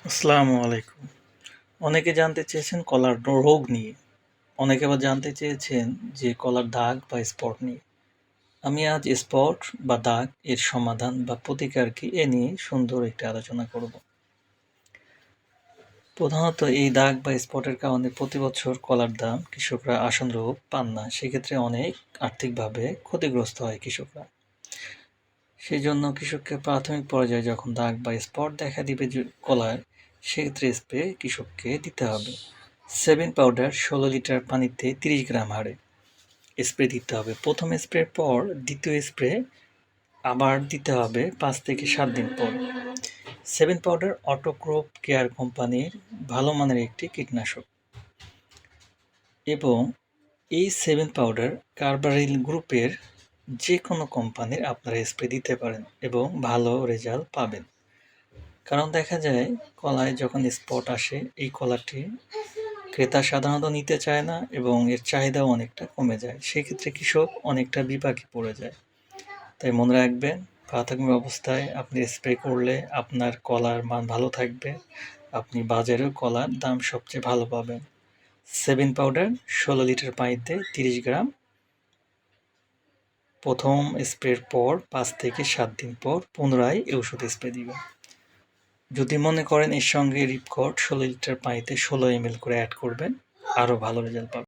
আসসালামু আলাইকুম। অনেকে জানতে চেয়েছেন কলার রোগ নিয়ে। অনেকে আবার জানতে চেয়েছেন যে কলার দাগ বা স্পট নিয়ে। আমি আজ স্পট বা দাগ এর সমাধান বা প্রতিকার কি এ নিয়ে সুন্দর একটি আলোচনা করব। প্রধানত এই দাগ বা স্পটের কারণে প্রতি বছর কলার দাম কৃষকরা আশানুরূপ পান না। সেক্ষেত্রে অনেক আর্থিকভাবে ক্ষতিগ্রস্ত হয় কৃষকরা। সেজন্য কৃষককে প্রাথমিক পর্যায়ে যখন দাগ বা স্পট দেখা দিবে কলার, সেক্ষেত্রে স্প্রে কৃষককে দিতে হবে। সেভেন পাউডার ১৬ লিটার পানিতে ৩০ গ্রাম হারে স্প্রে দিতে হবে। প্রথম স্প্রের পর দ্বিতীয় স্প্রে আবার দিতে হবে ৫ থেকে ৭ দিন পর। সেভেন পাউডার অটোক্রপ কেয়ার কোম্পানির ভালো মানের একটি কীটনাশক এবং এই সেভেন পাউডার কার্বারিল গ্রুপের যে কোনো কোম্পানির আপনারা স্প্রে দিতে পারেন এবং ভালো রেজাল্ট পাবেন। কারণ দেখা যায় কলায় যখন স্পট আসে এই কলাটি ক্রেতা সাধারণত নিতে চায় না এবং এর চাহিদাও অনেকটা কমে যায়। সেক্ষেত্রে কৃষক অনেকটা বিপাকে পড়ে যায়। তাই মনে রাখবেন, প্রাথমিক অবস্থায় আপনি স্প্রে করলে আপনার কলার মান ভালো থাকবে। আপনি বাজারেও কলার দাম সবচেয়ে ভালো পাবেন। সেভেন পাউডার ১৬ লিটার পানিতে ৩০ গ্রাম প্রথম স্প্রের পর ৫ থেকে ৭ দিন পর পুনরায় এই ওষুধ স্প্রে দিবেন। যদি মনে করেন এর সঙ্গে রিপকট ১৬ লিটার পানিতে ১৬ ml করে অ্যাড করবেন, আরও ভালো রেজাল্ট পাবেন।